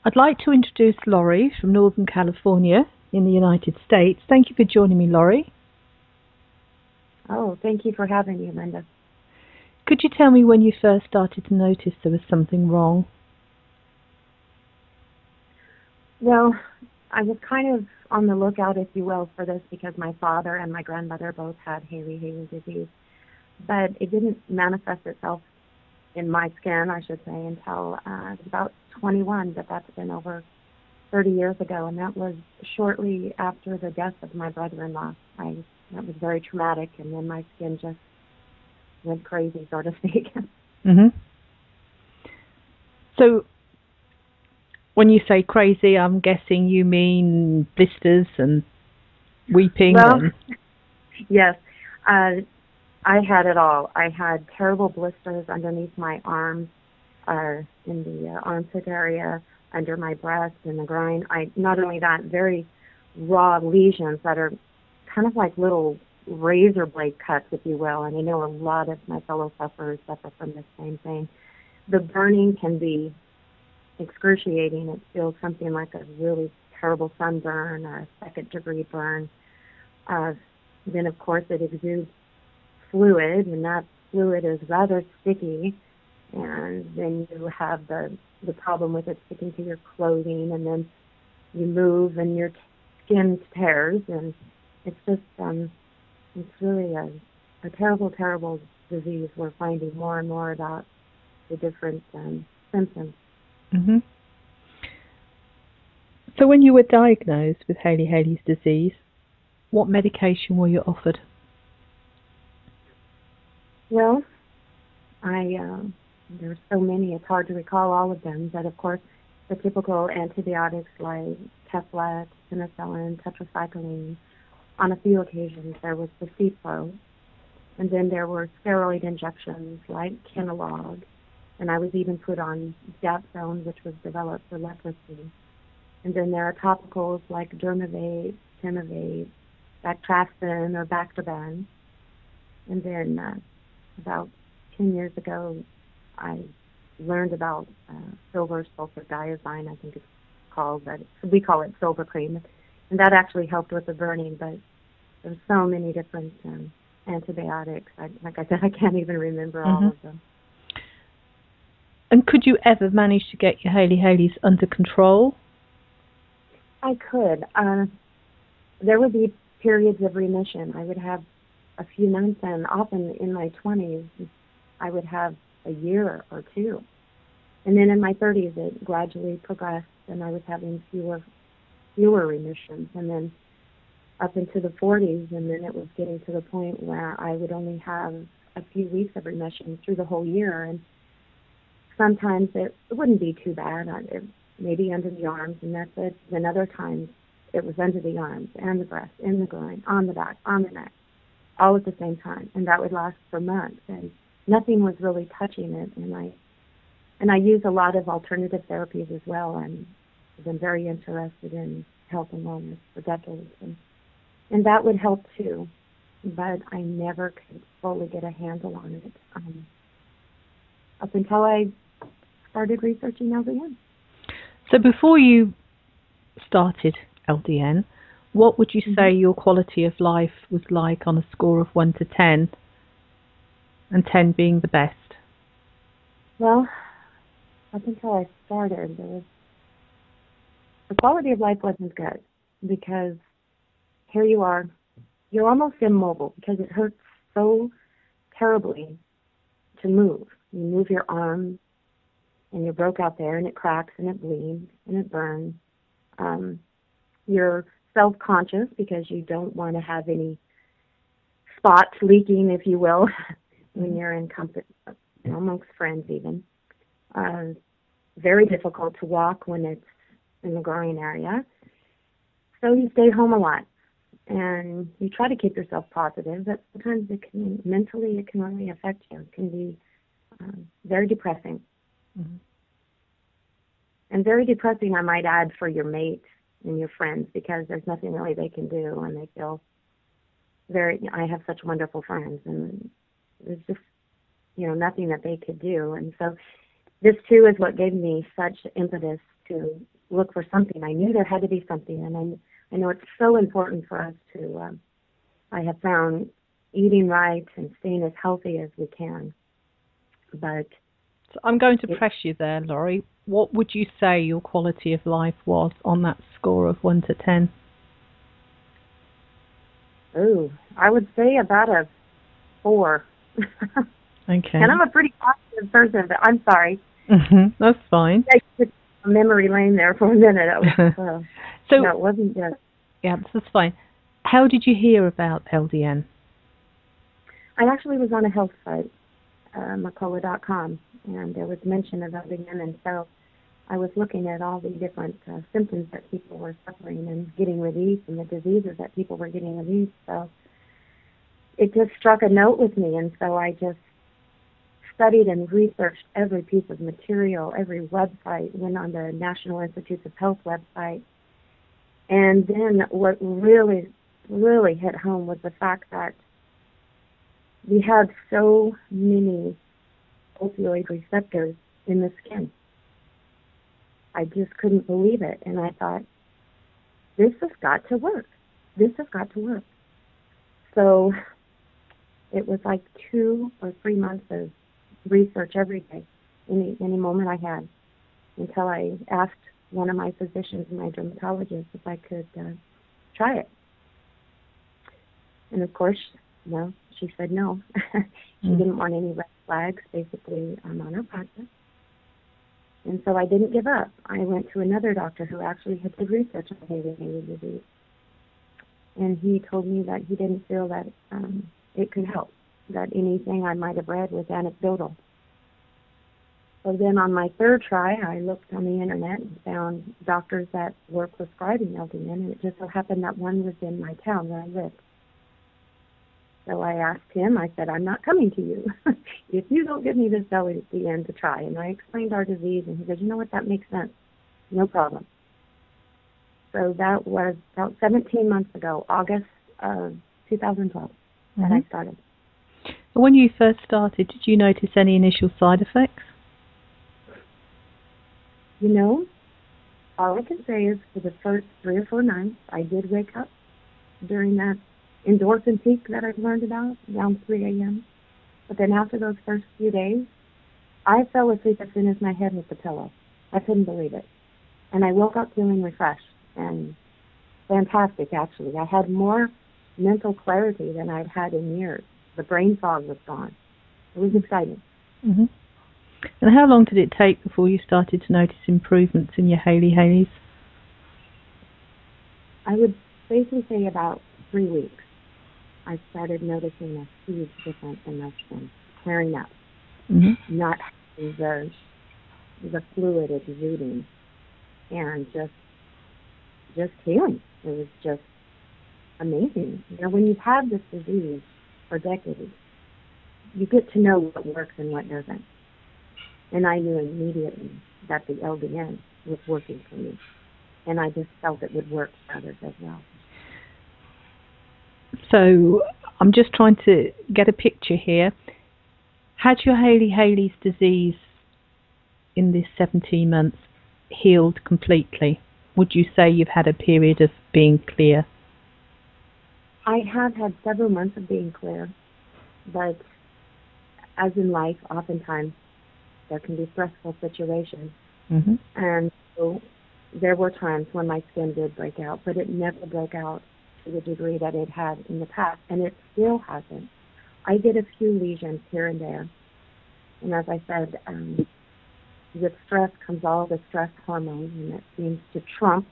I'd like to introduce Laurie from Northern California in the United States. Thank you for joining me, Laurie. Oh, thank you for having me, Linda. Could you tell me when you first started to notice there was something wrong? Well, I was kind of on the lookout, if you will, for this because my father and my grandmother both had Haily-Hailey disease. But it didn't manifest itself in my skin, I should say, until I was about 21, but that's been over 30 years ago, and that was shortly after the death of my brother-in-law. That was very traumatic, and then my skin just went crazy, so to speak. Mm-hmm. So, when you say crazy, I'm guessing you mean blisters and weeping? Well, yes. I had it all. I had terrible blisters underneath my arms, in the armpit area, under my breast, in the groin. Not only that, very raw lesions that are kind of like little razor blade cuts, if you will. And I know a lot of my fellow sufferers suffer from the same thing. The burning can be excruciating. It feels something like a really terrible sunburn or a second-degree burn. Then, of course, it exudes fluid, and that fluid is rather sticky, and then you have the problem with it sticking to your clothing, and then you move and your skin tears, and it's just it's really a terrible, terrible disease. We're finding more and more about the different symptoms. Mm-hmm. So when you were diagnosed with Haily-Hailey disease, what medication were you offered? Well, there's so many, it's hard to recall all of them, but of course the typical antibiotics like Teflex, penicillin, tetracycline. On a few occasions there was the Cipro, and then there were steroid injections like Kenalog, and I was even put on Dapsone, which was developed for leprosy. And then there are topicals like Dermavate, Tenavate, Bactracin, or Bactroban. And then about 10 years ago, I learned about silver sulfur diazine, I think it's called, but we call it silver cream. And that actually helped with the burning, but there's so many different antibiotics. Like I said, I can't even remember all of them. And could you ever manage to get your Haily-Haileys under control? I could. There would be periods of remission. I would have a few months, and often in my 20s, I would have a year or two. And then in my 30s, it gradually progressed, and I was having fewer remissions. And then up into the 40s, and then it was getting to the point where I would only have a few weeks of remission through the whole year. And sometimes it wouldn't be too bad, maybe under the arms, and that's it. Then other times, it was under the arms and the breast, in the groin, on the back, on the neck, all at the same time, and that would last for months, and nothing was really touching it. And I use a lot of alternative therapies as well. I've been very interested in health and wellness for decades, and that would help too, but I never could fully get a handle on it up until I started researching LDN. So before you started LDN, what would you say your quality of life was like on a score of 1 to 10, and 10 being the best? Well, up until I started, the quality of life wasn't good, because here you are, you're almost immobile because it hurts so terribly to move. You move your arm, and you're broke out there, and it cracks, and it bleeds, and it burns. You're self-conscious because you don't want to have any spots leaking, if you will, when you're in company, amongst friends even. Very difficult to walk when it's in the groin area. So you stay home a lot, and you try to keep yourself positive, but sometimes mentally it can really affect you. It can be very depressing. And very depressing, I might add, for your mate and your friends, because there's nothing really they can do, and they feel I have such wonderful friends, and there's just, nothing that they could do. And so this too is what gave me such impetus to look for something. I knew there had to be something, and I know it's so important for us to, I have found eating right and staying as healthy as we can. But so I'm going to press you there, Laurie. What would you say your quality of life was on that score of 1 to 10? Oh, I would say about a 4. Okay. And I'm a pretty positive person, but I'm sorry. That's fine. I took a memory lane there for a minute. It was, so, no, it wasn't good. Yeah, that's fine. How did you hear about LDN? I actually was on a health site, Macola.com, and there was mention of LDN, and so I was looking at all the different symptoms that people were suffering and getting relief, and the diseases that people were getting relief. So it just struck a note with me, and so I just studied and researched every piece of material, every website, went on the National Institutes of Health website. And then what really, really hit home was the fact that we had so many opioid receptors in the skin. I just couldn't believe it. And I thought, this has got to work. This has got to work. So it was like 2 or 3 months of research every day, any moment I had, until I asked one of my physicians, my dermatologist, if I could try it. And of course, well, she said no. She didn't want any red flags, basically, on her practice. And so I didn't give up. I went to another doctor who actually had did research on Haily-Hailey disease. And he told me that he didn't feel that it could help, that anything I might have read was anecdotal. So then on my 3rd try, I looked on the internet and found doctors that were prescribing LDN, and it just so happened that one was in my town where I lived. So I asked him, I said, I'm not coming to you if you don't give me this LDN to try. And I explained our disease, and he said, you know what, that makes sense. No problem. So that was about 17 months ago, August of 2012, that I started. When you first started, did you notice any initial side effects? You know, all I can say is for the first 3 or 4 nights, I did wake up during that endorphin peak that I've learned about, around 3 a.m. But then after those first few days, I fell asleep as soon as my head hit the pillow. I couldn't believe it. And I woke up feeling refreshed and fantastic, actually. I had more mental clarity than I'd had in years. The brain fog was gone. It was exciting. And how long did it take before you started to notice improvements in your Haily-Haileys? I would safely say about 3 weeks. I started noticing a huge difference in my skin, clearing up, not having the fluid exuding, and just healing. It was just amazing. You know, when you've had this disease for decades, you get to know what works and what doesn't. And I knew immediately that the LDN was working for me. And I just felt it would work for others as well. So I'm just trying to get a picture here. Had your Haily-Hailey disease in this 17 months healed completely? Would you say you've had a period of being clear? I have had several months of being clear, but as in life, oftentimes there can be stressful situations. And so there were times when my skin did break out, but it never broke out to the degree that it had in the past, and it still hasn't. I get a few lesions here and there, and as I said, with stress comes all the stress hormones, and it seems to trump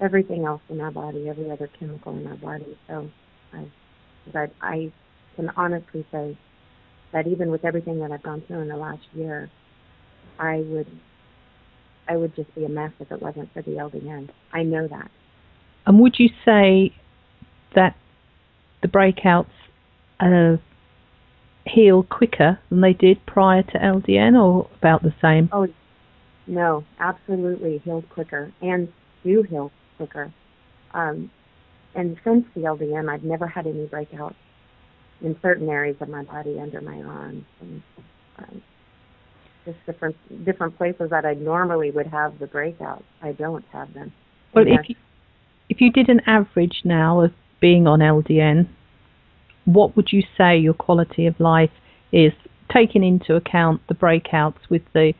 everything else in our body, every other chemical in our body. So, but I can honestly say that even with everything that I've gone through in the last year, I would just be a mess if it wasn't for the LDN. I know that. And would you say that the breakouts heal quicker than they did prior to LDN, or about the same? Oh, no, absolutely healed quicker, and do heal quicker. And since the LDN, I've never had any breakouts in certain areas of my body, under my arms. And just different places that I normally would have the breakouts. I don't have them. Well, if you did an average now of being on LDN, what would you say your quality of life is, taking into account the breakouts with the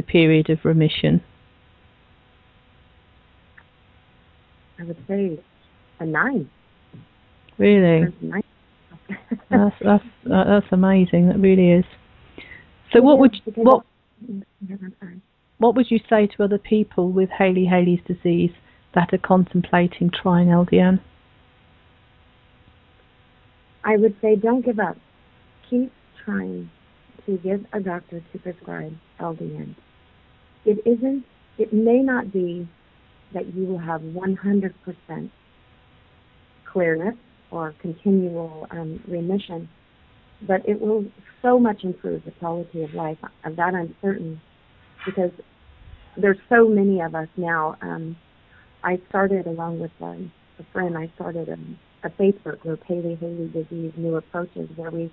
period of remission? I would say a 9. Really? 9. That's amazing. That really is. So what would you say to other people with Haily-Hailey's disease that are contemplating trying LDN? I would say don't give up. Keep trying to get a doctor to prescribe LDN. It may not be that you will have 100% clearness or continual remission, but it will so much improve the quality of life. Of that I'm certain, because there's so many of us now. I started, along with a friend, I started a Facebook group, Haily-Hailey Disease, New Approaches, where we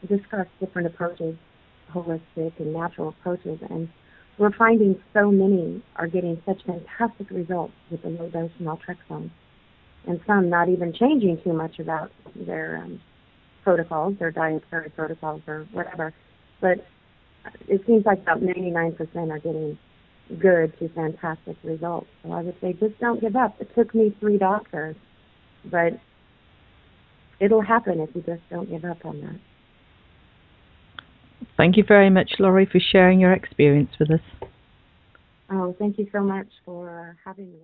discuss different approaches, holistic and natural approaches, and we're finding so many are getting such fantastic results with the low dose naltrexone, and some not even changing too much about their protocols, their dietary protocols or whatever. But it seems like about 99% are getting good to fantastic results. So I would say just don't give up. It took me 3 doctors, but it'll happen if you just don't give up on that. Thank you very much, Laurie, for sharing your experience with us. Oh, thank you so much for having me.